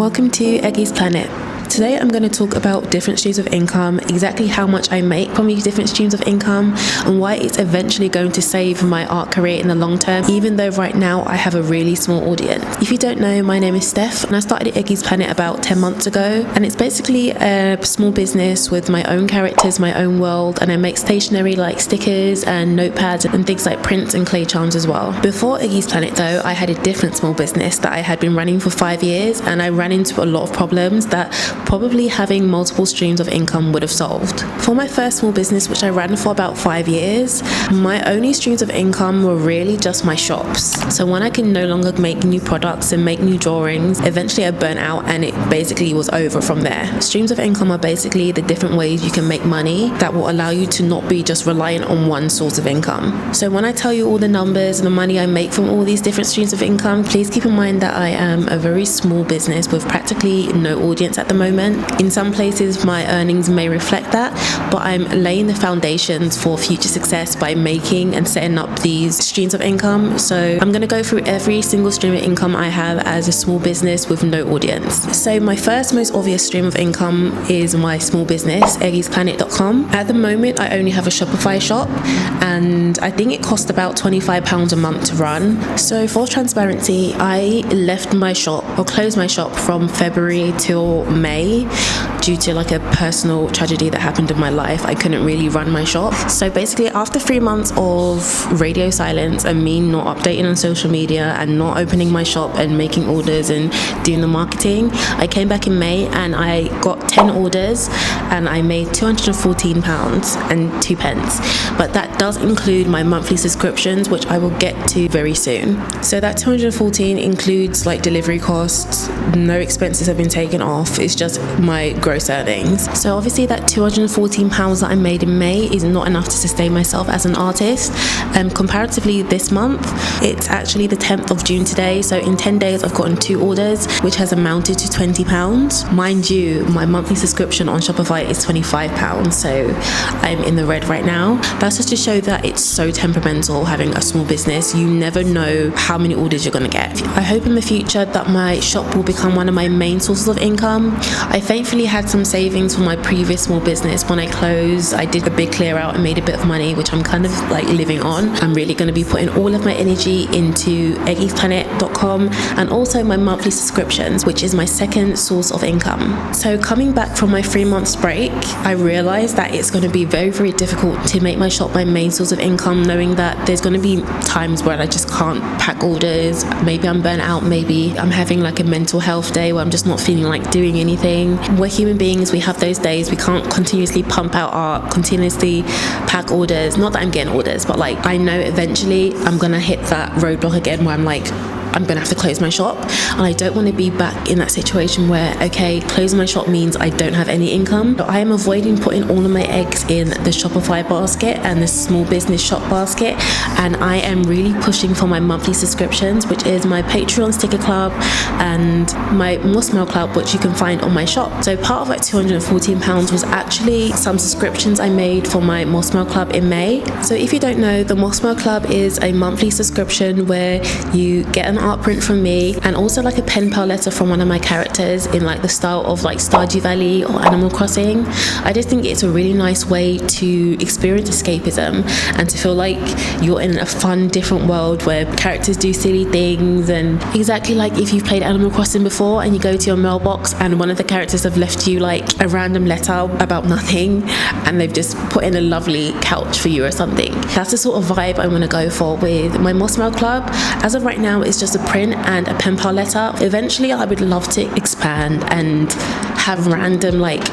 Welcome to Eggys Planet. Today I'm going to talk about different streams of income, exactly how much I make from these different streams of income, and why it's eventually going to save my art career in the long term, even though right now I have a really small audience. If you don't know, my name is Steph and I started Eggys Planet about 10 months ago, and it's basically a small business with my own characters, my own world, and I make stationery like stickers and notepads and things like prints and clay charms as well. Before Eggys Planet though, I had a different small business that I had been running for 5 years, and I ran into a lot of problems that probably having multiple streams of income would have solved. For my first small business, which I ran for about 5 years, my only streams of income were really just my shops. So when I could no longer make new products and make new drawings, eventually I burnt out and it basically was over from there. Streams of income are basically the different ways you can make money that will allow you to not be just reliant on one source of income. So when I tell you all the numbers and the money I make from all these different streams of income, please keep in mind that I am a very small business with practically no audience at the moment. In some places my earnings may reflect that, but I'm laying the foundations for future success by making and setting up these streams of income. So I'm going to go through every single stream of income I have as a small business with no audience. So my first most obvious stream of income is my small business, EggysPlanet.com. At the moment I only have a Shopify shop and I think it costs about £25 a month to run. So for transparency, I left my shop or closed my shop from February till May due to like a personal tragedy that happened in my life. I couldn't really run my shop. So basically after 3 months of radio silence and me not updating on social media and not opening my shop and making orders and doing the marketing, I came back in May and I got 10 orders and I made £214 and 2 pence. But that does include my monthly subscriptions, which I will get to very soon. So that 214 includes like delivery costs, no expenses have been taken off, it's just my gross earnings. So obviously that £214 that I made in May is not enough to sustain myself as an artist. Comparatively this month, it's actually the 10th of June today, so in 10 days I've gotten 2 orders, which has amounted to £20. Mind you, my monthly subscription on Shopify is £25, so I'm in the red right now. That's just to show that it's so temperamental having a small business. You never know how many orders you're going to get. I hope in the future that my shop will become one of my main sources of income. I thankfully had some savings from my previous small business. When I closed, I did a big clear out and made a bit of money, which I'm kind of like living on. I'm really going to be putting all of my energy into EggysPlanet.com and also my monthly subscriptions, which is my second source of income. So coming back from my 3 months break, I realized that it's going to be very, very difficult to make my shop my main source of income, knowing that there's going to be times where I just can't pack orders. Maybe I'm burnt out, maybe I'm having like a mental health day where I'm just not feeling like doing anything. We're human beings, we have those days. We can't continuously pump out art, continuously pack orders. Not that I'm getting orders, but like I know eventually I'm gonna hit that roadblock again where I'm like, I'm gonna have to close my shop, and I don't want to be back in that situation where, okay, closing my shop means I don't have any income. So I am avoiding putting all of my eggs in the Shopify basket and the small business shop basket, and I am really pushing for my monthly subscriptions, which is my Patreon sticker club and my Mossmail club, which you can find on my shop. So part of that £214 was actually some subscriptions I made for my Mossmail club in May. So if you don't know, the Mossmail club is a monthly subscription where you get an art print from me and also like a pen pal letter from one of my characters in like the style of like Stardew Valley or Animal Crossing. I just think it's a really nice way to experience escapism and to feel like you're in a fun different world where characters do silly things. And exactly like if you've played Animal Crossing before and you go to your mailbox and one of the characters have left you like a random letter about nothing and they've just put in a lovely couch for you or something. That's the sort of vibe I want to go for with my Mossmail club. As of right now, it's just a print and a pen pal letter. Eventually I would love to expand and have random like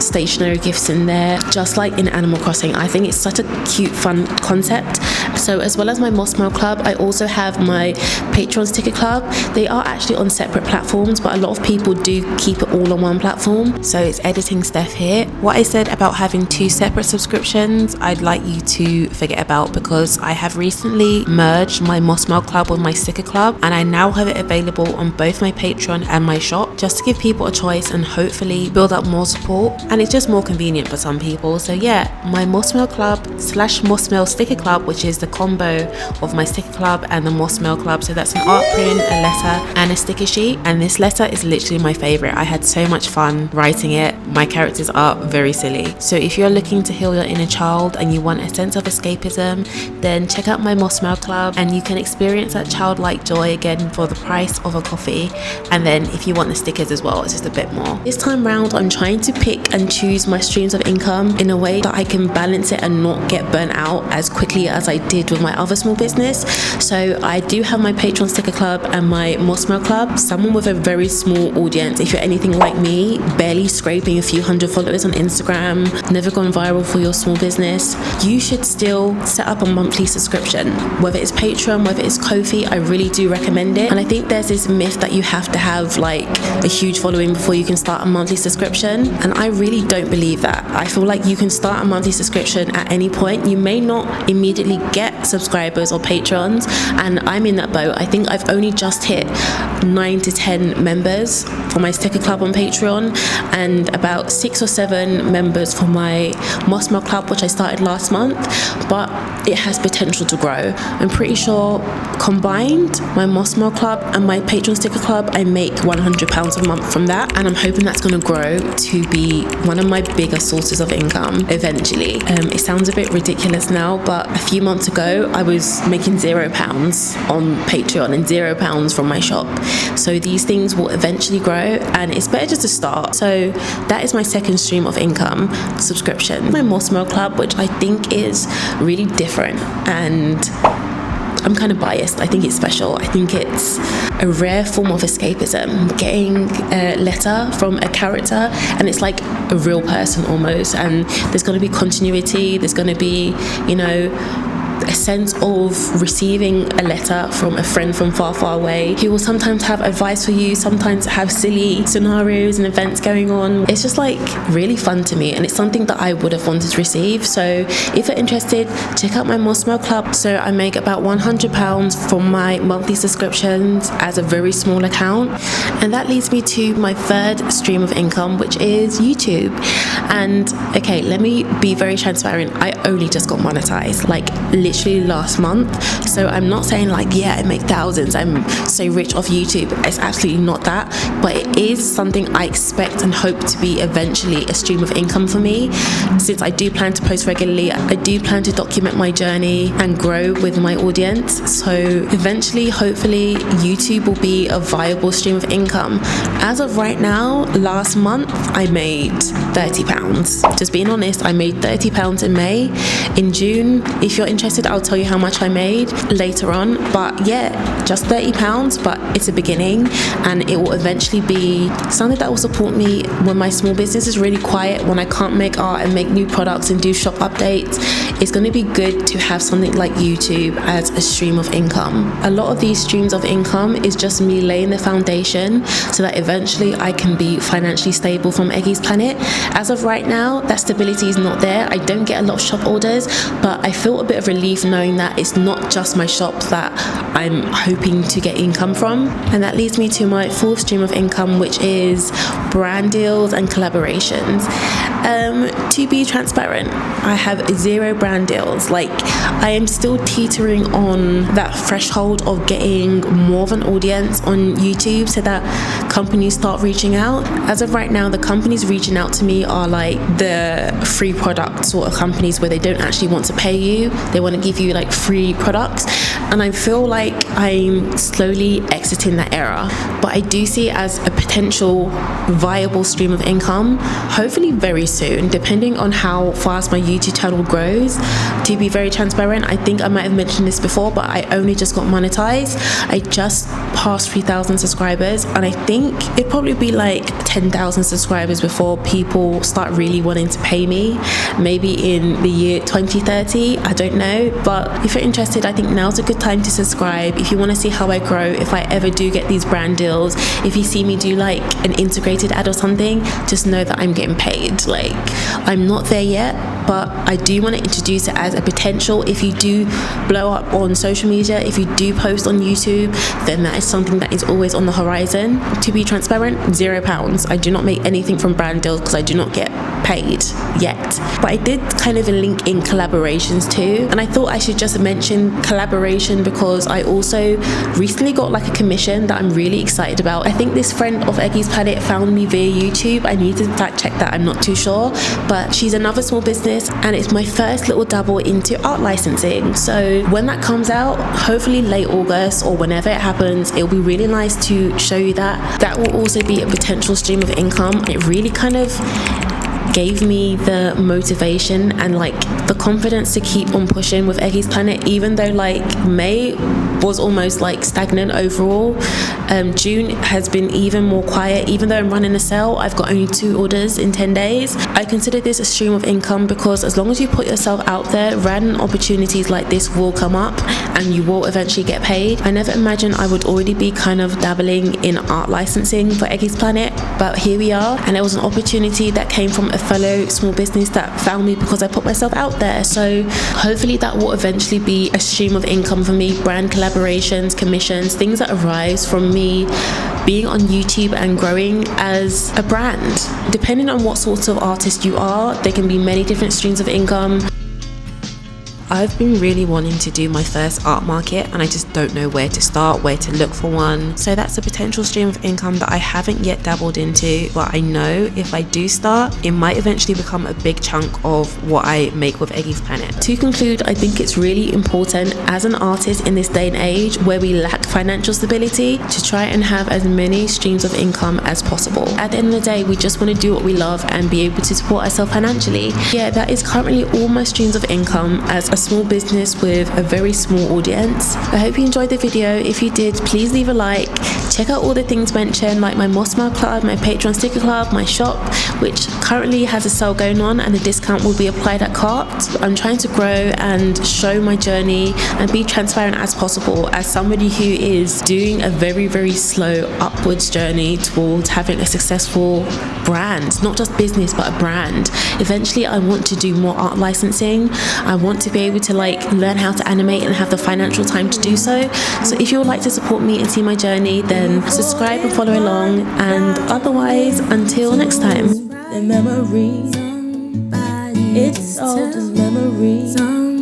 stationery gifts in there, just like in Animal Crossing. I think it's such a cute, fun concept. So as well as my Mossmail club, I also have my Patreon sticker club. They are actually on separate platforms, but a lot of people do keep it all on one platform. So it's Editing Steph here. What I said about having 2 separate subscriptions, I'd like you to forget about, because I have recently merged my Mossmail club with my sticker club, and I now have it available on both my Patreon and my shop, just to give people a choice and hopefully build up more support. And it's just more convenient for some people. So yeah, my Mossmail Club / Mossmail Sticker Club, which is the combo of my sticker club and the Mossmail Club. So that's an art print, a letter and a sticker sheet, and this letter is literally my favorite. I had so much fun writing it. My characters are very silly. So if you're looking to heal your inner child and you want a sense of escapism, then check out my Mossmail Club and you can experience that childlike joy again for the price of a coffee. And then if you want the stickers as well, it's just a bit more. This time round, I'm trying to pick and choose my streams of income in a way that I can balance it and not get burnt out as quickly as I did with my other small business. So I do have my Patreon sticker club and my Mossmail Club. Someone with a very small audience, if you're anything like me, barely scraping a few hundred followers on Instagram, never gone viral for your small business, you should still set up a monthly subscription. Whether it's Patreon, whether it's Ko-fi, I really do recommend it. And I think there's this myth that you have to have like a huge following before you can start a monthly subscription, and I really don't believe that. I feel like you can start a monthly subscription at any point. You may not immediately get subscribers or patrons, and I'm in that boat. I think I've only just hit 9 to 10 members for my sticker club on Patreon and about 6 or 7 members for my Mossmail Club, which I started last month, but it has potential to grow. I'm pretty sure combined, my Mossmail Club and my Patreon sticker club, I make £100 a month from that, and I'm hoping that's going to grow to be one of my bigger sources of income eventually. It sounds a bit ridiculous now, but a few months ago I was making £0 on Patreon and £0 from my shop. So these things will eventually grow, and it's better just to start. So that is my second stream of income, subscription. My Mossmail Club, which I think is really different, and I'm kind of biased. I think it's special. I think it's a rare form of escapism. Getting a letter from a character and it's like a real person almost, and there's going to be continuity, there's going to be, you know, a sense of receiving a letter from a friend from far, far away. He will sometimes have advice for you, sometimes have silly scenarios and events going on. It's just like really fun to me, and it's something that I would have wanted to receive. So if you're interested, check out my Mossmail Club. So I make about £100 from my monthly subscriptions as a very small account, and that leads me to my third stream of income, which is YouTube. And okay, let me be very transparent. I only just got monetized, like literally last month. So I'm not saying like, yeah, I make thousands, I'm so rich off YouTube. It's absolutely not that, but it is something I expect and hope to be eventually a stream of income for me. Since I do plan to post regularly, I do plan to document my journey and grow with my audience. So eventually, hopefully, YouTube will be a viable stream of income. As of right now, last month I made £30. Just being honest, I made £30 in May. In June, if you're interested, I'll tell you how much I made later on. But yeah, just £30, but it's a beginning, and it will eventually be something that will support me when my small business is really quiet, when I can't make art and make new products and do shop updates. It's going to be good to have something like YouTube as a stream of income. A lot of these streams of income is just me laying the foundation so that eventually I can be financially stable from Eggys Planet. As of right now, that stability is not there. I don't get a lot of shop orders, but I feel a bit of relief knowing that it's not just my shop that I'm hoping to get income from. And that leads me to my fourth stream of income, which is brand deals and collaborations. To be transparent, I have 0 brand deals. Like, I am still teetering on that threshold of getting more of an audience on YouTube so that companies start reaching out. As of right now, the companies reaching out to me are like the free product sort of companies where they don't actually want to pay you. They want to give you like free products, and I feel like I'm slowly exiting that era. But I do see it as a potential viable stream of income, hopefully very soon, depending on how fast my YouTube channel grows. To be very transparent, I think I might have mentioned this before, but I only just got monetized. I just passed 3,000 subscribers, and I think it'd probably be like 10,000 subscribers before people start really wanting to pay me. Maybe in the year 2030, I don't know. But if you're interested, I think now's a good time to subscribe. If you want to see how I grow, if I ever do get these brand deals, if you see me do like an integrated ad or something, just know that I'm getting paid. Like, I'm not there yet, but I do want to introduce it as a potential. If you do blow up on social media, if you do post on YouTube, then that is something that is always on the horizon. To be transparent, £0. I do not make anything from brand deals because I do not get paid yet, but I did kind of link in collaborations too. And I thought I should just mention collaboration because I also recently got like a commission that I'm really excited about. I think this friend of Eggys Planet found me via YouTube. I need to fact check that, I'm not too sure, but she's another small business and it's my first little dabble into art licensing. So when that comes out, hopefully late August or whenever it happens, it'll be really nice to show you that. That will also be a potential stream of income. It really kind of gave me the motivation and like the confidence to keep on pushing with Eggys Planet, even though like May was almost like stagnant overall. June has been even more quiet. Even though I'm running a sale, I've got only 2 orders in 10 days. I consider this a stream of income because as long as you put yourself out there, random opportunities like this will come up and you will eventually get paid. I never imagined I would already be kind of dabbling in art licensing for Eggys Planet, but here we are, and it was an opportunity that came from a fellow small business that found me because I put myself out there. So hopefully that will eventually be a stream of income for me. Brand collaborations, commissions, things that arise from me being on YouTube and growing as a brand. Depending on what sort of artist you are, there can be many different streams of income. I've been really wanting to do my first art market and I just don't know where to start, where to look for one. So that's a potential stream of income that I haven't yet dabbled into, but I know if I do start, it might eventually become a big chunk of what I make with Eggys Planet. To conclude, I think it's really important as an artist in this day and age where we lack financial stability to try and have as many streams of income as possible. At the end of the day, we just want to do what we love and be able to support ourselves financially. Yeah, that is currently all my streams of income as a small business with a very small audience. I hope you enjoyed the video. If you did, please leave a like. Check out all the things mentioned like my Mossmile Club, my Patreon sticker club, my shop, which currently has a sale going on and the discount will be applied at cart. I'm trying to grow and show my journey and be transparent as possible as somebody who is doing a very, very slow upwards journey towards having a successful brand, not just business but a brand. Eventually I want to do more art licensing. I want to be able to like learn how to animate and have the financial time to do so. So if you would like to support me and see my journey, then subscribe and follow along, and otherwise until next time. The memories, it's all just memories.